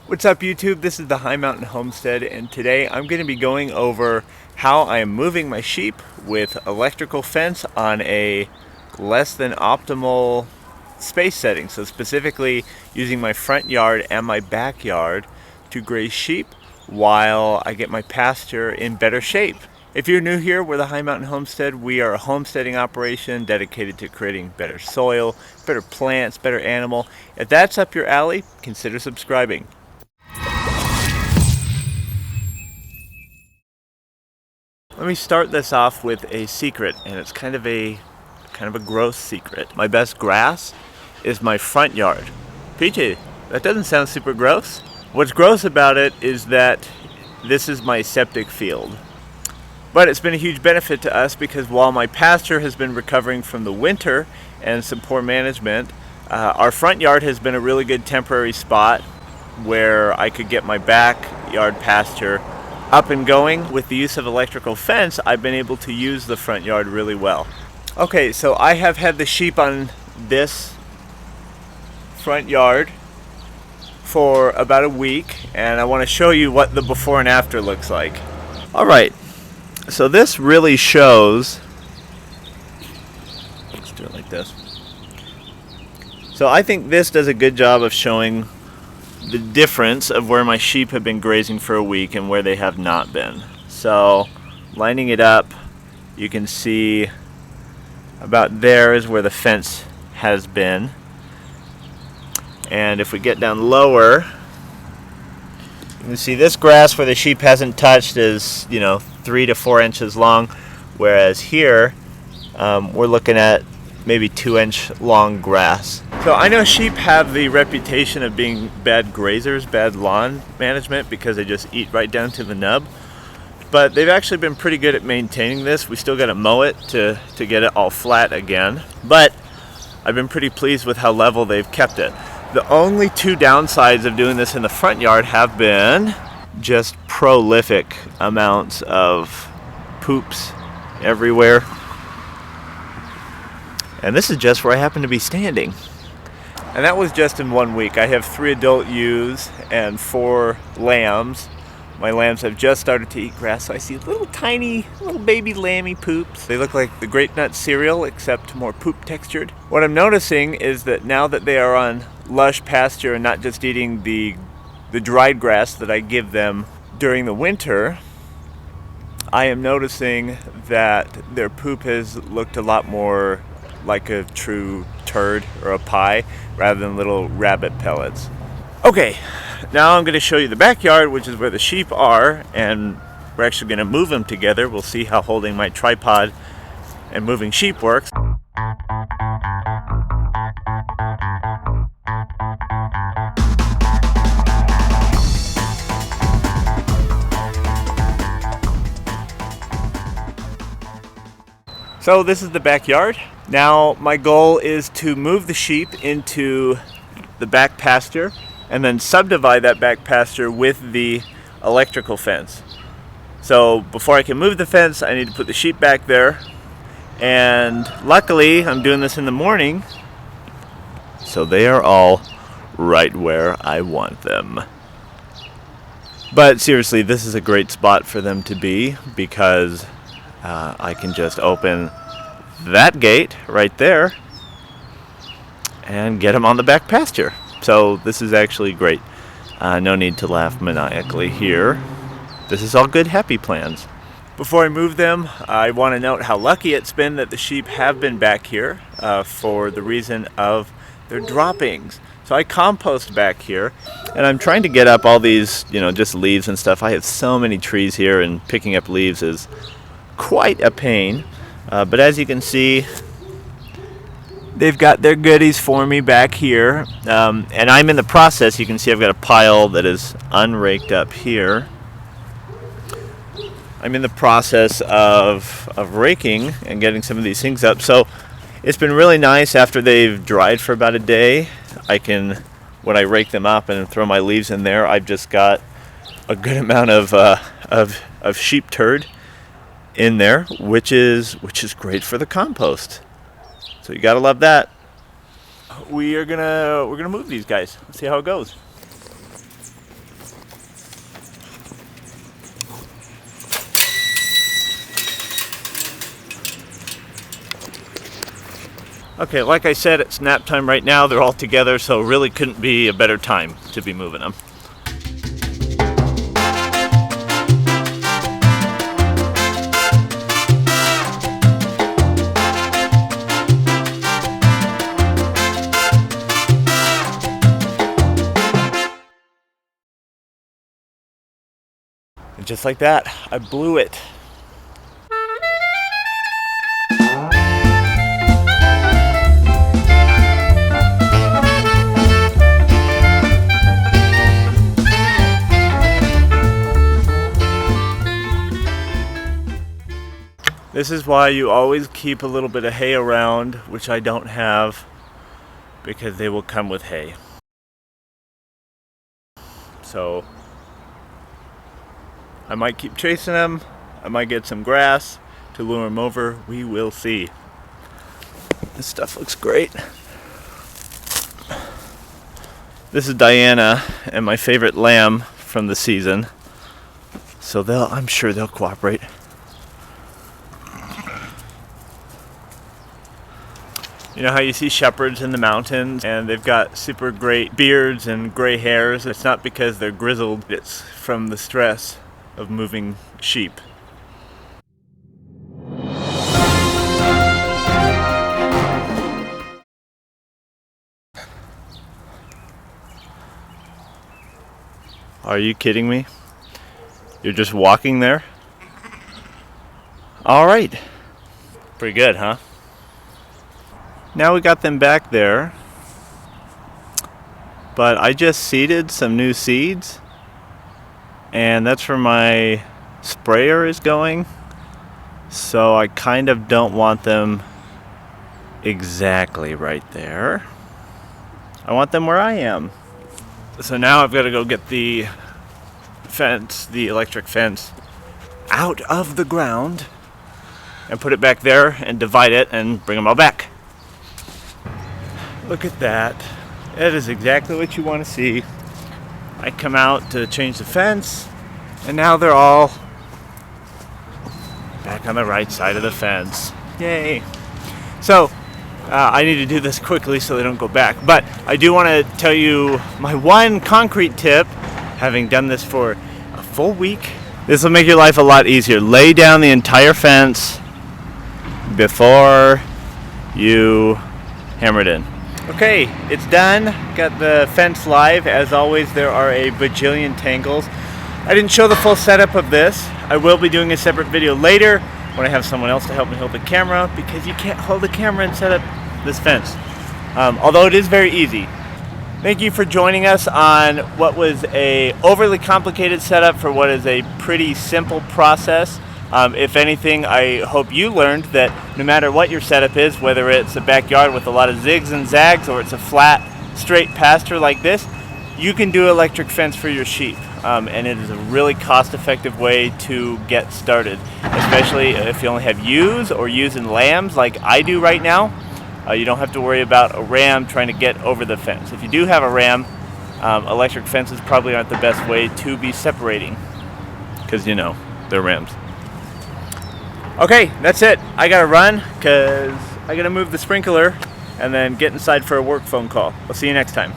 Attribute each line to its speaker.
Speaker 1: What's up YouTube? This is the High Mountain Homestead, and today I'm going to be going over how I am moving my sheep with electrical fence on a less than optimal space setting. So specifically using my front yard and my backyard to graze sheep while I get my pasture in better shape. If you're new here, we're the High Mountain Homestead. We are a homesteading operation dedicated to creating better soil, better plants, better animal. If that's up your alley, consider subscribing. Let me start this off with a secret, and it's kind of a gross secret. My best grass is my front yard. Peachy, that doesn't sound super gross. What's gross about it is that this is my septic field. But it's been a huge benefit to us because while my pasture has been recovering from the winter and some poor management, our front yard has been a really good temporary spot where I could get my backyard pasture up and going. With the use of electrical fence, I've been able to use the front yard really well. Okay, so I have had the sheep on this front yard for about a week, and I want to show you what the before and after looks like. Alright, so this really shows, let's do it like this. So I think this does a good job of showing the difference of where my sheep have been grazing for a week and where they have not been. So lining it up, you can see about there is where the fence has been. And if we get down lower, you can see this grass where the sheep hasn't touched is 3 to 4 inches long, whereas here we're looking at maybe 2-inch long grass. So I know sheep have the reputation of being bad grazers, bad lawn management, because they just eat right down to the nub. But they've actually been pretty good at maintaining this. We still got to mow it to get it all flat again. But I've been pretty pleased with how level they've kept it. The only two downsides of doing this in the front yard have been just prolific amounts of poops everywhere. And this is just where I happen to be standing. And that was just in 1 week. I have 3 adult ewes and 4 lambs. My lambs have just started to eat grass, so I see little tiny, little baby lammy poops. They look like the Grape Nut cereal, except more poop textured. What I'm noticing is that now that they are on lush pasture and not just eating the dried grass that I give them during the winter, I am noticing that their poop has looked a lot more like a true turd or a pie rather than little rabbit pellets. Okay, now I'm going to show you the backyard, which is where the sheep are, and we're actually going to move them together. We'll see how holding my tripod and moving sheep works. So this is the backyard. Now my goal is to move the sheep into the back pasture and then subdivide that back pasture with the electrical fence. So before I can move the fence, I need to put the sheep back there. And luckily, I'm doing this in the morning, so they are all right where I want them. But seriously, this is a great spot for them to be because I can just open that gate right there and get them on the back pasture. So this is actually great. No need to laugh maniacally here. This is all good, happy plans. Before I move them, I want to note how lucky it's been that the sheep have been back here for the reason of their droppings. So I compost back here, and I'm trying to get up all these, just leaves and stuff. I have so many trees here, and picking up leaves is quite a pain. But as you can see, they've got their goodies for me back here. And I'm in the process. You can see I've got a pile that is unraked up here. I'm in the process of raking and getting some of these things up. So it's been really nice after they've dried for about a day. When I rake them up and throw my leaves in there, I've just got a good amount of sheep turd in there, which is great for the compost. So you gotta love that. We're gonna move these guys. Let's see how it goes. Okay, like I said, it's nap time right now. They're all together, so really couldn't be a better time to be moving them. And just like that, I blew it. This is why you always keep a little bit of hay around, which I don't have, because they will come with hay. So I might keep chasing them. I might get some grass to lure them over. We will see. This stuff looks great. This is Diana and my favorite lamb from the season. So I'm sure they'll cooperate. You know how you see shepherds in the mountains and they've got super great beards and gray hairs? It's not because they're grizzled, it's from the stress of moving sheep. Are you kidding me? You're just walking there? All right. Pretty good, huh? Now we got them back there, but I just seeded some new seeds, and that's where my sprayer is going, so I kind of don't want them exactly right there. I want them where I am. So now I've got to go get the fence, the electric fence, out of the ground and put it back there and divide it and bring them all back. Look at that. That is exactly what you want to see. I come out to change the fence, and now they're all back on the right side of the fence. Yay. So, I need to do this quickly so they don't go back. But I do want to tell you my one concrete tip, having done this for a full week. This will make your life a lot easier. Lay down the entire fence before you hammer it in. Okay, it's done. Got the fence live. As always, there are a bajillion tangles. I didn't show the full setup of this. I will be doing a separate video later when I have someone else to help me hold the camera, because you can't hold the camera and set up this fence. Although it is very easy. Thank you for joining us on what was a overly complicated setup for what is a pretty simple process. If anything, I hope you learned that no matter what your setup is, whether it's a backyard with a lot of zigs and zags or it's a flat, straight pasture like this, you can do electric fence for your sheep. And it is a really cost-effective way to get started, especially if you only have ewes or ewes and lambs like I do right now. You don't have to worry about a ram trying to get over the fence. If you do have a ram, electric fences probably aren't the best way to be separating, because you know, they're rams. Okay, that's it. I gotta run because I gotta move the sprinkler and then get inside for a work phone call. I'll see you next time.